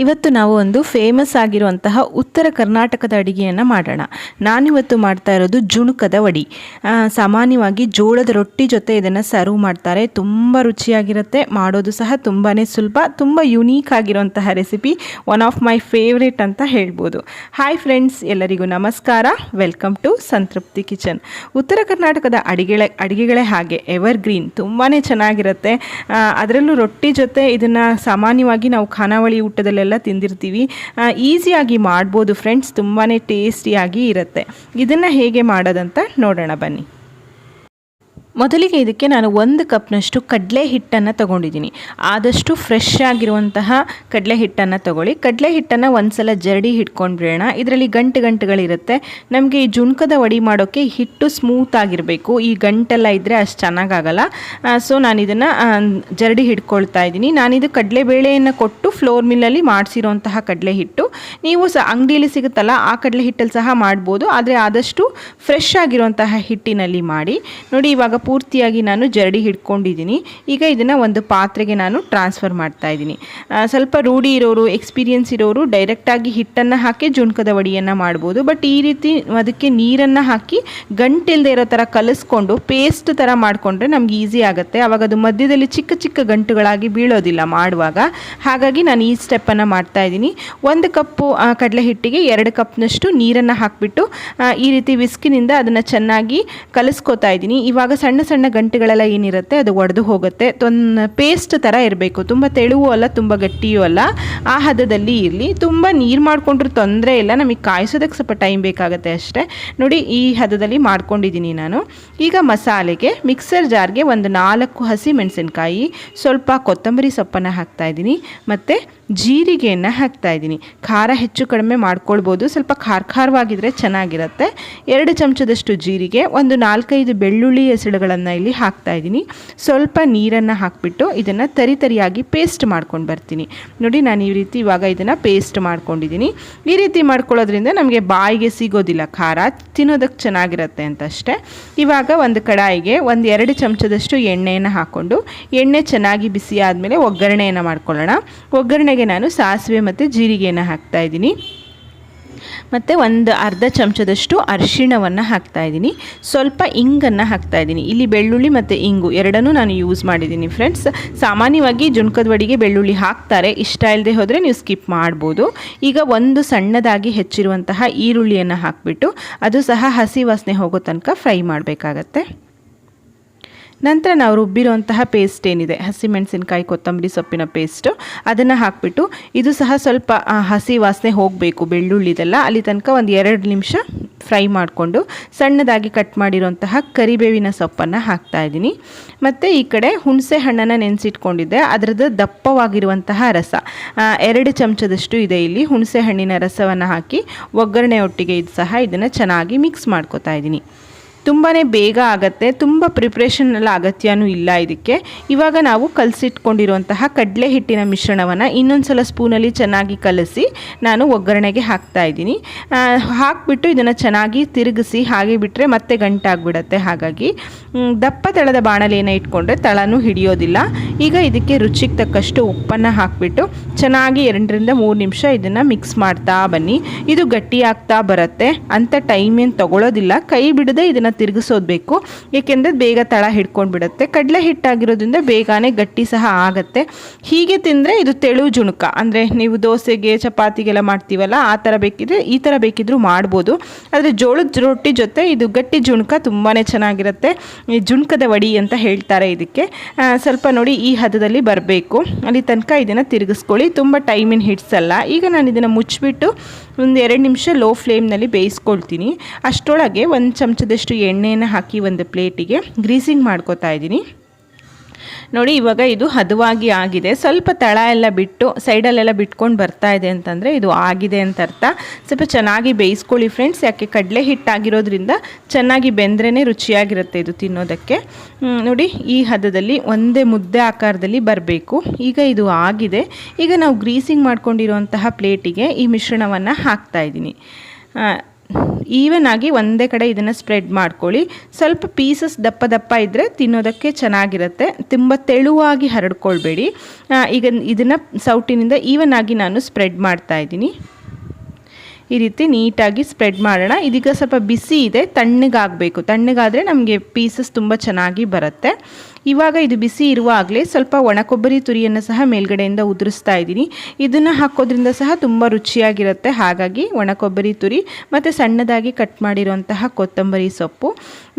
ಇವತ್ತು ನಾವು ಒಂದು ಫೇಮಸ್ ಆಗಿರುವಂತಹ ಉತ್ತರ ಕರ್ನಾಟಕದ ಅಡಿಗೆಯನ್ನು ಮಾಡೋಣ. ನಾನಿವತ್ತು ಮಾಡ್ತಾ ಇರೋದು ಜುಣುಕದ ವಡಿ. ಸಾಮಾನ್ಯವಾಗಿ ಜೋಳದ ರೊಟ್ಟಿ ಜೊತೆ ಇದನ್ನು ಸರ್ವ್ ಮಾಡ್ತಾರೆ. ತುಂಬ ರುಚಿಯಾಗಿರುತ್ತೆ, ಮಾಡೋದು ಸಹ ತುಂಬಾ ಸುಲಭ, ತುಂಬ ಯುನೀಕ್ ಆಗಿರುವಂತಹ recipe, one of my favourite ಅಂತ ಹೇಳ್ಬೋದು. ಹಾಯ್ ಫ್ರೆಂಡ್ಸ್, ಎಲ್ಲರಿಗೂ ನಮಸ್ಕಾರ. ವೆಲ್ಕಮ್ ಟು ಸಂತೃಪ್ತಿ ಕಿಚನ್. ಉತ್ತರ ಕರ್ನಾಟಕದ ಅಡಿಗೆಗಳೇ ಹಾಗೆ ಎವರ್ ಗ್ರೀನ್, ತುಂಬಾ ಚೆನ್ನಾಗಿರುತ್ತೆ. ಅದರಲ್ಲೂ ರೊಟ್ಟಿ ಜೊತೆ ಇದನ್ನು ಸಾಮಾನ್ಯವಾಗಿ ನಾವು ಖಾನಾವಳಿ ಊಟದಲ್ಲೆಲ್ಲ ತಿಂದಿರ್ತೀವಿ. ಈಸಿಯಾಗಿ ಮಾಡ್ಬೋದು ಫ್ರೆಂಡ್ಸ್, ತುಂಬಾ ಟೇಸ್ಟಿಯಾಗಿ ಇರುತ್ತೆ. ಇದನ್ನು ಹೇಗೆ ಮಾಡೋದಂತ ನೋಡೋಣ ಬನ್ನಿ. ಮೊದಲಿಗೆ ಇದಕ್ಕೆ ನಾನು 1 ಕಪ್ನಷ್ಟು ಕಡಲೆ ಹಿಟ್ಟನ್ನು ತೊಗೊಂಡಿದ್ದೀನಿ. ಆದಷ್ಟು ಫ್ರೆಶ್ ಆಗಿರುವಂತಹ ಕಡಲೆ ಹಿಟ್ಟನ್ನು ತೊಗೊಳ್ಳಿ. ಕಡಲೆ ಹಿಟ್ಟನ್ನು ಒಂದ್ಸಲ ಜರಡಿ ಹಿಡ್ಕೊಂಡ್ಬಿಡೋಣ. ಇದರಲ್ಲಿ ಗಂಟುಗಳಿರುತ್ತೆ. ನಮಗೆ ಈ ಜುಣುಕದ ವಡಿ ಮಾಡೋಕ್ಕೆ ಹಿಟ್ಟು ಸ್ಮೂತ್ ಆಗಿರಬೇಕು. ಈ ಗಂಟೆಲ್ಲ ಇದ್ದರೆ ಅಷ್ಟು ಚೆನ್ನಾಗಾಗಲ್ಲ. ಸೊ ನಾನು ಇದನ್ನು ಜರಡಿ ಹಿಡ್ಕೊಳ್ತಾ ಇದ್ದೀನಿ. ನಾನಿದು ಕಡಲೆಬೇಳೆಯನ್ನು ಕೊಟ್ಟು ಫ್ಲೋರ್ ಮಿಲ್ಲಲ್ಲಿ ಮಾಡಿಸಿರೋಂತಹ ಕಡಲೆ ಹಿಟ್ಟು. ನೀವು ಅಂಗಡಿಯಲ್ಲಿ ಸಿಗುತ್ತಲ್ಲ ಆ ಕಡಲೆ ಹಿಟ್ಟಲ್ಲಿ ಸಹ ಮಾಡ್ಬೋದು, ಆದರೆ ಆದಷ್ಟು ಫ್ರೆಶ್ ಆಗಿರುವಂತಹ ಹಿಟ್ಟಿನಲ್ಲಿ ಮಾಡಿ. ನೋಡಿ, ಇವಾಗ ಪೂರ್ತಿಯಾಗಿ ನಾನು ಜರಡಿ ಹಿಡ್ಕೊಂಡಿದ್ದೀನಿ. ಈಗ ಇದನ್ನು ಒಂದು ಪಾತ್ರೆಗೆ ನಾನು ಟ್ರಾನ್ಸ್ಫರ್ ಮಾಡ್ತಾ ಇದ್ದೀನಿ. ಸ್ವಲ್ಪ ರೂಢಿ ಇರೋರು, ಎಕ್ಸ್ಪೀರಿಯನ್ಸ್ ಇರೋರು ಡೈರೆಕ್ಟಾಗಿ ಹಿಟ್ಟನ್ನು ಹಾಕಿ ಜುಣುಕದ ವಡಿಯನ್ನು ಮಾಡ್ಬೋದು. ಬಟ್ ಈ ರೀತಿ ಅದಕ್ಕೆ ನೀರನ್ನು ಹಾಕಿ ಗಂಟಿಲ್ಲದೆ ಇರೋ ಥರ ಕಲಿಸ್ಕೊಂಡು ಪೇಸ್ಟ್ ಥರ ಮಾಡಿಕೊಂಡ್ರೆ ನಮ್ಗೆ ಈಸಿ ಆಗುತ್ತೆ. ಆವಾಗ ಅದು ಮಧ್ಯದಲ್ಲಿ ಚಿಕ್ಕ ಚಿಕ್ಕ ಗಂಟುಗಳಾಗಿ ಬೀಳೋದಿಲ್ಲ ಮಾಡುವಾಗ. ಹಾಗಾಗಿ ನಾನು ಈ ಸ್ಟೆಪ್ಪನ್ನು ಮಾಡ್ತಾ ಇದ್ದೀನಿ. 1 ಕಪ್ಪು ಕಡಲೆ ಹಿಟ್ಟಿಗೆ 2 ಕಪ್ನಷ್ಟು ನೀರನ್ನು ಹಾಕಿಬಿಟ್ಟು ಈ ರೀತಿ ವಿಸ್ಕಿನಿಂದ ಅದನ್ನು ಚೆನ್ನಾಗಿ ಕಲಿಸ್ಕೊತಾ ಇದ್ದೀನಿ. ಇವಾಗ ಸಣ್ಣ ಸಣ್ಣ ಗಂಟುಗಳೆಲ್ಲ ಏನಿರುತ್ತೆ ಅದು ಒಡೆದು ಹೋಗುತ್ತೆ. ಪೇಸ್ಟ್ ಥರ ಇರಬೇಕು, ತುಂಬ ತೆಳುವೂ ಅಲ್ಲ, ತುಂಬ ಗಟ್ಟಿಯೂ ಅಲ್ಲ, ಆ ಹದದಲ್ಲಿ ಇರಲಿ. ತುಂಬ ನೀರು ಮಾಡಿಕೊಂಡ್ರೂ ತೊಂದರೆ ಇಲ್ಲ, ನಮಗೆ ಕಾಯಿಸೋದಕ್ಕೆ ಸ್ವಲ್ಪ ಟೈಮ್ ಬೇಕಾಗುತ್ತೆ ಅಷ್ಟೇ. ನೋಡಿ, ಈ ಹದದಲ್ಲಿ ಮಾಡ್ಕೊಂಡಿದ್ದೀನಿ ನಾನು. ಈಗ ಮಸಾಲೆಗೆ ಮಿಕ್ಸರ್ ಜಾರ್ಗೆ 4 ಹಸಿ ಮೆಣಸಿನ್ಕಾಯಿ, ಸ್ವಲ್ಪ ಕೊತ್ತಂಬರಿ ಸೊಪ್ಪನ್ನು ಹಾಕ್ತಾಯಿದ್ದೀನಿ, ಮತ್ತು ಜೀರಿಗೆಯನ್ನು ಹಾಕ್ತಾಯಿದ್ದೀನಿ. ಖಾರ ಹೆಚ್ಚು ಕಡಿಮೆ ಮಾಡ್ಕೊಳ್ಬೋದು, ಸ್ವಲ್ಪ ಖಾರವಾಗಿದ್ದರೆ ಚೆನ್ನಾಗಿರುತ್ತೆ. 2 ಚಮಚದಷ್ಟು ಜೀರಿಗೆ, 4-5 ಬೆಳ್ಳುಳ್ಳಿ ಹೆಸರುಗಳನ್ನು ಇಲ್ಲಿ ಹಾಕ್ತಾಯಿದ್ದೀನಿ. ಸ್ವಲ್ಪ ನೀರನ್ನು ಹಾಕಿಬಿಟ್ಟು ಇದನ್ನು ತರಿಯಾಗಿ ಪೇಸ್ಟ್ ಮಾಡ್ಕೊಂಡು ಬರ್ತೀನಿ. ನೋಡಿ, ನಾನು ಈ ರೀತಿ ಇವಾಗ ಇದನ್ನು ಪೇಸ್ಟ್ ಮಾಡ್ಕೊಂಡಿದ್ದೀನಿ. ಈ ರೀತಿ ಮಾಡ್ಕೊಳ್ಳೋದ್ರಿಂದ ನಮಗೆ ಬಾಯಿಗೆ ಸಿಗೋದಿಲ್ಲ, ಖಾರ ತಿನ್ನೋದಕ್ಕೆ ಚೆನ್ನಾಗಿರುತ್ತೆ ಅಂತ ಅಷ್ಟೇ. ಇವಾಗ ಒಂದು ಕಡಾಯಿಗೆ 2 ಚಮಚದಷ್ಟು ಎಣ್ಣೆಯನ್ನು ಹಾಕ್ಕೊಂಡು, ಎಣ್ಣೆ ಚೆನ್ನಾಗಿ ಬಿಸಿ ಆದಮೇಲೆ ಒಗ್ಗರಣೆಯನ್ನು ಮಾಡ್ಕೊಳ್ಳೋಣ. ಒಗ್ಗರಣೆಗೆ ನಾನು ಸಾಸಿವೆ ಮತ್ತು ಜೀರಿಗೆಯನ್ನು ಹಾಕ್ತಾಯಿದ್ದೀನಿ, ಮತ್ತು ಅರ್ಧ ಚಮಚದಷ್ಟು ಅರಿಶಿಣವನ್ನು ಹಾಕ್ತಾಯಿದ್ದೀನಿ. ಸ್ವಲ್ಪ ಇಂಗನ್ನು ಹಾಕ್ತಾಯಿದ್ದೀನಿ. ಇಲ್ಲಿ ಬೆಳ್ಳುಳ್ಳಿ ಮತ್ತು ಇಂಗು ಎರಡನ್ನೂ ನಾನು ಯೂಸ್ ಮಾಡಿದ್ದೀನಿ ಫ್ರೆಂಡ್ಸ್. ಸಾಮಾನ್ಯವಾಗಿ ಜುಣುಕದ ವಡಿಗೆ ಬೆಳ್ಳುಳ್ಳಿ ಹಾಕ್ತಾರೆ, ಇಷ್ಟ ಇಲ್ಲದೆ ಹೋದರೆ ನೀವು ಸ್ಕಿಪ್ ಮಾಡ್ಬೋದು. ಈಗ ಒಂದು ಸಣ್ಣದಾಗಿ ಹೆಚ್ಚಿರುವಂತಹ ಈರುಳ್ಳಿಯನ್ನು ಹಾಕಿಬಿಟ್ಟು ಅದು ಸಹ ಹಸಿ ವಾಸನೆ ಹೋಗೋ ತನಕ ಫ್ರೈ ಮಾಡಬೇಕಾಗತ್ತೆ. ನಂತರ ನಾವು ರುಬ್ಬಿರುವಂತಹ ಪೇಸ್ಟ್ ಏನಿದೆ, ಹಸಿಮೆಣಸಿನ್ಕಾಯಿ ಕೊತ್ತಂಬರಿ ಸೊಪ್ಪಿನ ಪೇಸ್ಟು, ಅದನ್ನು ಹಾಕಿಬಿಟ್ಟು ಇದು ಸಹ ಸ್ವಲ್ಪ ಹಸಿ ವಾಸನೆ ಹೋಗಬೇಕು ಬೆಳ್ಳುಳ್ಳಿದೆಲ್ಲ, ಅಲ್ಲಿ ತನಕ 2 ನಿಮಿಷ ಫ್ರೈ ಮಾಡಿಕೊಂಡು ಸಣ್ಣದಾಗಿ ಕಟ್ ಮಾಡಿರುವಂತಹ ಕರಿಬೇವಿನ ಸೊಪ್ಪನ್ನು ಹಾಕ್ತಾಯಿದ್ದೀನಿ. ಮತ್ತು ಈ ಕಡೆ ಹುಣಸೆ ಹಣ್ಣನ್ನು ನೆನೆಸಿಟ್ಕೊಂಡಿದ್ದೆ, ಅದರದ್ದು ದಪ್ಪವಾಗಿರುವಂತಹ ರಸ 2 ಚಮಚದಷ್ಟು ಇದೆ. ಇಲ್ಲಿ ಹುಣಸೆ ಹಣ್ಣಿನ ರಸವನ್ನು ಹಾಕಿ ಒಗ್ಗರಣೆ ಒಟ್ಟಿಗೆ ಇದು ಸಹ ಇದನ್ನು ಚೆನ್ನಾಗಿ ಮಿಕ್ಸ್ ಮಾಡ್ಕೊತಾ ಇದ್ದೀನಿ. ತುಂಬಾ ಬೇಗ ಆಗುತ್ತೆ, ತುಂಬ ಪ್ರಿಪ್ರೇಷನ್ ಎಲ್ಲ ಅಗತ್ಯನೂ ಇಲ್ಲ ಇದಕ್ಕೆ. ಇವಾಗ ನಾವು ಕಲಸಿಟ್ಕೊಂಡಿರುವಂತಹ ಕಡಲೆ ಹಿಟ್ಟಿನ ಮಿಶ್ರಣವನ್ನು ಇನ್ನೊಂದು ಸಲ ಸ್ಪೂನಲ್ಲಿ ಚೆನ್ನಾಗಿ ಕಲಸಿ ನಾನು ಒಗ್ಗರಣೆಗೆ ಹಾಕ್ತಾಯಿದ್ದೀನಿ. ಹಾಕಿಬಿಟ್ಟು ಇದನ್ನು ಚೆನ್ನಾಗಿ ತಿರುಗಿಸಿ ಹಾಗೆ ಬಿಟ್ಟರೆ ಮತ್ತೆ ಗಂಟಾಗ್ಬಿಡುತ್ತೆ. ಹಾಗಾಗಿ ದಪ್ಪ ತಳದ ಬಾಣಲೆಯನ್ನು ಇಟ್ಕೊಂಡ್ರೆ ತಳನೂ ಹಿಡಿಯೋದಿಲ್ಲ. ಈಗ ಇದಕ್ಕೆ ರುಚಿಗೆ ತಕ್ಕಷ್ಟು ಉಪ್ಪನ್ನು ಹಾಕಿಬಿಟ್ಟು ಚೆನ್ನಾಗಿ 2-3 ನಿಮಿಷ ಇದನ್ನು ಮಿಕ್ಸ್ ಮಾಡ್ತಾ ಬನ್ನಿ. ಇದು ಗಟ್ಟಿಯಾಗ್ತಾ ಬರುತ್ತೆ ಅಂತ ಟೈಮ್ ಏನು ತೊಗೊಳ್ಳೋದಿಲ್ಲ, ಕೈ ಬಿಡದೆ ಇದನ್ನು ತಿರುಗಿಸೋದ್ಬೇಕು, ಏಕೆಂದರೆ ಬೇಗ ತಳ ಹಿಡ್ಕೊಂಡು ಬಿಡುತ್ತೆ. ಕಡಲೆ ಹಿಟ್ಟಾಗಿರೋದ್ರಿಂದ ಬೇಗನೆ ಗಟ್ಟಿ ಸಹ ಆಗುತ್ತೆ. ಹೀಗೆ ತಿಂದರೆ ಇದು ತೆಳು ಜುಣುಕ, ಅಂದರೆ ನೀವು ದೋಸೆಗೆ ಚಪಾತಿಗೆಲ್ಲ ಮಾಡ್ತೀವಲ್ಲ ಆ ಥರ ಬೇಕಿದ್ರೆ ಈ ಥರ ಬೇಕಿದ್ರೂ ಮಾಡ್ಬೋದು. ಆದರೆ ಜೋಳದ ರೊಟ್ಟಿ ಜೊತೆ ಇದು ಗಟ್ಟಿ ಜುಣುಕ ತುಂಬಾ ಚೆನ್ನಾಗಿರುತ್ತೆ. ಈ ಜುಣುಕದ ವಡಿ ಅಂತ ಹೇಳ್ತಾರೆ ಇದಕ್ಕೆ. ಸ್ವಲ್ಪ ನೋಡಿ ಈ ಹದದಲ್ಲಿ ಬರಬೇಕು, ಅಲ್ಲಿ ತನಕ ಇದನ್ನು ತಿರುಗಿಸ್ಕೊಳ್ಳಿ, ತುಂಬ ಟೈಮಿನ ಹಿಡ್ಸಲ್ಲ. ಈಗ ನಾನು ಇದನ್ನು ಮುಚ್ಚಿಬಿಟ್ಟು 2 ನಿಮಿಷ ಲೋ ಫ್ಲೇಮ್ನಲ್ಲಿ ಬೇಯಿಸ್ಕೊಳ್ತೀನಿ. ಅಷ್ಟರೊಳಗೆ 1 ಚಮಚದಷ್ಟು ಎಣ್ಣೆಯನ್ನು ಹಾಕಿ ಒಂದು ಪ್ಲೇಟಿಗೆ ಗ್ರೀಸಿಂಗ್ ಮಾಡ್ಕೊತಾ ಇದ್ದೀನಿ. ನೋಡಿ, ಇವಾಗ ಇದು ಹದವಾಗಿ ಆಗಿದೆ. ಸ್ವಲ್ಪ ತಳ ಎಲ್ಲ ಬಿಟ್ಟು ಸೈಡಲ್ಲೆಲ್ಲ ಬಿಟ್ಕೊಂಡು ಬರ್ತಾ ಇದೆ ಅಂತಂದರೆ ಇದು ಆಗಿದೆ ಅಂತ ಅರ್ಥ. ಸ್ವಲ್ಪ ಚೆನ್ನಾಗಿ ಬೇಯಿಸ್ಕೊಳ್ಳಿ ಫ್ರೆಂಡ್ಸ್, ಯಾಕೆ ಕಡಲೆ ಹಿಟ್ಟಾಗಿರೋದ್ರಿಂದ ಚೆನ್ನಾಗಿ ಬೆಂದ್ರೇ ರುಚಿಯಾಗಿರುತ್ತೆ ಇದು ತಿನ್ನೋದಕ್ಕೆ. ನೋಡಿ, ಈ ಹದದಲ್ಲಿ ಒಂದೇ ಮುದ್ದೆ ಆಕಾರದಲ್ಲಿ ಬರಬೇಕು. ಈಗ ಇದು ಆಗಿದೆ. ಈಗ ನಾವು ಗ್ರೀಸಿಂಗ್ ಮಾಡ್ಕೊಂಡಿರುವಂತಹ ಪ್ಲೇಟಿಗೆ ಈ ಮಿಶ್ರಣವನ್ನು ಹಾಕ್ತಾಯಿದ್ದೀನಿ. ಈವನ್ ಆಗಿ ಒಂದೇ ಕಡೆ ಇದನ್ನು ಸ್ಪ್ರೆಡ್ ಮಾಡ್ಕೊಳ್ಳಿ. ಸ್ವಲ್ಪ ಪೀಸಸ್ ದಪ್ಪ ದಪ್ಪ ಇದ್ದರೆ ತಿನ್ನೋದಕ್ಕೆ ಚೆನ್ನಾಗಿರುತ್ತೆ. ತುಂಬ ತೆಳುವಾಗಿ ಹರಡ್ಕೊಳ್ಬೇಡಿ. ಈಗ ಇದನ್ನು ಸೌಟಿನಿಂದ ಈವನ್ ಆಗಿ ನಾನು ಸ್ಪ್ರೆಡ್ ಮಾಡ್ತಾ ಇದ್ದೀನಿ. ಈ ರೀತಿ ನೀಟಾಗಿ ಸ್ಪ್ರೆಡ್ ಮಾಡೋಣ. ಇದೀಗ ಸ್ವಲ್ಪ ಬಿಸಿ ಇದೆ, ತಣ್ಣಗಾಗಬೇಕು. ತಣ್ಣಗಾದರೆ ನಮಗೆ ಪೀಸಸ್ ತುಂಬ ಚೆನ್ನಾಗಿ ಬರುತ್ತೆ. ಇವಾಗ ಇದು ಬಿಸಿ ಇರುವಾಗಲೇ ಸ್ವಲ್ಪ ಒಣಕೊಬ್ಬರಿ ತುರಿಯನ್ನು ಸಹ ಮೇಲ್ಗಡೆಯಿಂದ ಉದುರಿಸ್ತಾ ಇದ್ದೀನಿ. ಇದನ್ನು ಹಾಕೋದ್ರಿಂದ ಸಹ ತುಂಬ ರುಚಿಯಾಗಿರುತ್ತೆ. ಹಾಗಾಗಿ ಒಣಕೊಬ್ಬರಿ ತುರಿ ಮತ್ತು ಸಣ್ಣದಾಗಿ ಕಟ್ ಮಾಡಿರುವಂತಹ ಕೊತ್ತಂಬರಿ ಸೊಪ್ಪು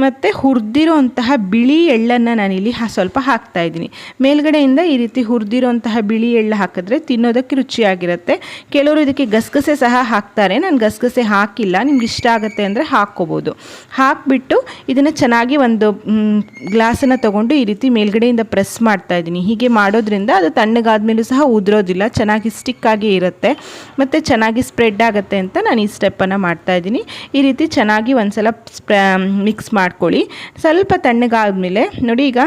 ಮತ್ತು ಹುರಿದಿರೋಂತಹ ಬಿಳಿ ಎಳ್ಳನ್ನು ನಾನಿಲ್ಲಿ ಸ್ವಲ್ಪ ಹಾಕ್ತಾ ಇದ್ದೀನಿ. ಮೇಲ್ಗಡೆಯಿಂದ ಈ ರೀತಿ ಹುರಿದಿರೋಂತಹ ಬಿಳಿ ಎಳ್ಳು ಹಾಕಿದ್ರೆ ತಿನ್ನೋದಕ್ಕೆ ರುಚಿಯಾಗಿರುತ್ತೆ. ಕೆಲವರು ಇದಕ್ಕೆ ಗಸಗಸೆ ಸಹ ಹಾಕ್ತಾರೆ. ನಾನು ಗಸಗಸೆ ಹಾಕಿಲ್ಲ, ನಿಮ್ಗೆ ಇಷ್ಟ ಆಗುತ್ತೆ ಅಂದರೆ ಹಾಕ್ಕೋಬೋದು. ಹಾಕಿಬಿಟ್ಟು ಇದನ್ನು ಚೆನ್ನಾಗಿ ಒಂದು ಗ್ಲಾಸನ್ನು ತೊಗೊಂಡು ಈ ರೀತಿ ಮೇಲ್ಗಡೆಯಿಂದ ಪ್ರೆಸ್ ಮಾಡ್ತಾ ಇದ್ದೀನಿ. ಹೀಗೆ ಮಾಡೋದ್ರಿಂದ ಅದು ತಣ್ಣಗಾದ್ಮೇಲೂ ಸಹ ಉದುರೋದಿಲ್ಲ, ಚೆನ್ನಾಗಿ ಸ್ಟಿಕ್ ಆಗಿ ಇರುತ್ತೆ ಮತ್ತು ಚೆನ್ನಾಗಿ ಸ್ಪ್ರೆಡ್ ಆಗುತ್ತೆ ಅಂತ ನಾನು ಈ ಸ್ಟೆಪ್ಪನ್ನು ಮಾಡ್ತಾ ಇದ್ದೀನಿ. ಈ ರೀತಿ ಚೆನ್ನಾಗಿ ಒಂದ್ಸಲ ಮಿಕ್ಸ್ ಮಾಡ್ಕೊಳ್ಳಿ. ಸ್ವಲ್ಪ ತಣ್ಣಗಾದ್ಮೇಲೆ ನೋಡಿ, ಈಗ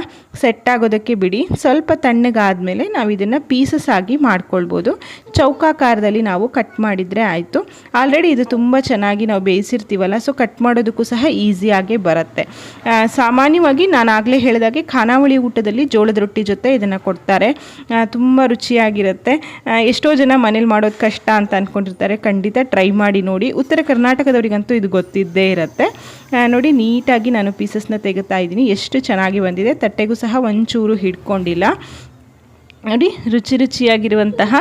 ಸೆಟ್ ಆಗೋದಕ್ಕೆ ಬಿಡಿ. ಸ್ವಲ್ಪ ತಣ್ಣಗಾದ್ಮೇಲೆ ನಾವು ಇದನ್ನು ಪೀಸಸ್ ಆಗಿ ಮಾಡ್ಕೊಳ್ಬೋದು. ಚೌಕಾಕಾರದಲ್ಲಿ ನಾವು ಕಟ್ ಮಾಡಿದರೆ ಆಯಿತು. ಆಲ್ರೆಡಿ ಇದು ತುಂಬ ಚೆನ್ನಾಗಿ ನಾವು ಬೇಯಿಸಿರ್ತೀವಲ್ಲ, ಸೊ ಕಟ್ ಮಾಡೋದಕ್ಕೂ ಸಹ ಈಸಿಯಾಗೇ ಬರುತ್ತೆ. ಸಾಮಾನ್ಯವಾಗಿ ನಾನು ಆಗಲೇ ಹೇಳಿದಾಗೆ ಖಾನಾವಳಿ ಊಟದಲ್ಲಿ ಜೋಳದ ರೊಟ್ಟಿ ಜೊತೆ ಇದನ್ನು ಕೊಡ್ತಾರೆ. ತುಂಬ ರುಚಿಯಾಗಿರುತ್ತೆ. ಎಷ್ಟೋ ಜನ ಮನೇಲಿ ಮಾಡೋದು ಕಷ್ಟ ಅಂತ ಅಂದ್ಕೊಂಡಿರ್ತಾರೆ. ಖಂಡಿತ ಟ್ರೈ ಮಾಡಿ ನೋಡಿ. ಉತ್ತರ ಕರ್ನಾಟಕದವರಿಗಂತೂ ಇದು ಗೊತ್ತಿದ್ದೇ ಇರುತ್ತೆ. ನೋಡಿ, ನೀಟಾಗಿ ನಾನು ಪೀಸಸ್ನ ತೆಗಿತಾ ಇದ್ದೀನಿ. ಎಷ್ಟು ಚೆನ್ನಾಗಿ ಬಂದಿದೆ. ತಟ್ಟೆಗೂ ಸಹ ಒಂಚೂರು ಹಿಡ್ಕೊಂಡಿಲ್ಲ. ನೋಡಿ, ರುಚಿಯಾಗಿರುವಂತಹ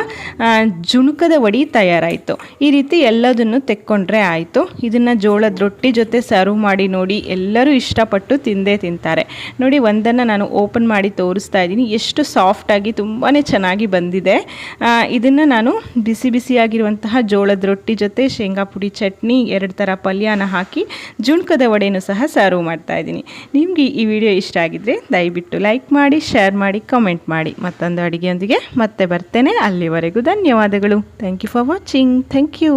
ಜುಣುಕದ ವಡಿ ತಯಾರಾಯಿತು. ಈ ರೀತಿ ಎಲ್ಲದನ್ನು ತೆಕ್ಕೊಂಡ್ರೆ ಆಯಿತು. ಇದನ್ನು ಜೋಳದ ರೊಟ್ಟಿ ಜೊತೆ ಸರ್ವ್ ಮಾಡಿ ನೋಡಿ, ಎಲ್ಲರೂ ಇಷ್ಟಪಟ್ಟು ತಿಂದೇ ತಿಂತಾರೆ. ನೋಡಿ, ಒಂದನ್ನು ನಾನು ಓಪನ್ ಮಾಡಿ ತೋರಿಸ್ತಾ ಇದ್ದೀನಿ. ಎಷ್ಟು ಸಾಫ್ಟಾಗಿ ತುಂಬಾ ಚೆನ್ನಾಗಿ ಬಂದಿದೆ. ಇದನ್ನು ನಾನು ಬಿಸಿಯಾಗಿರುವಂತಹ ಜೋಳದ ರೊಟ್ಟಿ ಜೊತೆ ಶೇಂಗಾ ಪುಡಿ ಚಟ್ನಿ 2 ಥರ ಪಲ್ಯನ ಹಾಕಿ ಜುಣುಕದ ವಡೆನೂ ಸಹ ಸರ್ವ್ ಮಾಡ್ತಾ ಇದ್ದೀನಿ. ನಿಮಗೆ ಈ ವಿಡಿಯೋ ಇಷ್ಟ ಆಗಿದ್ದರೆ ದಯವಿಟ್ಟು ಲೈಕ್ ಮಾಡಿ, ಶೇರ್ ಮಾಡಿ, ಕಮೆಂಟ್ ಮಾಡಿ. ಮತ್ತೊಂದು ಅಡುಗೆಯೊಂದಿಗೆ ಮತ್ತೆ ಬರ್ತೇನೆ. ಅಲ್ಲಿವರೆಗೂ ಧನ್ಯವಾದಗಳು. Thank you for watching. Thank you.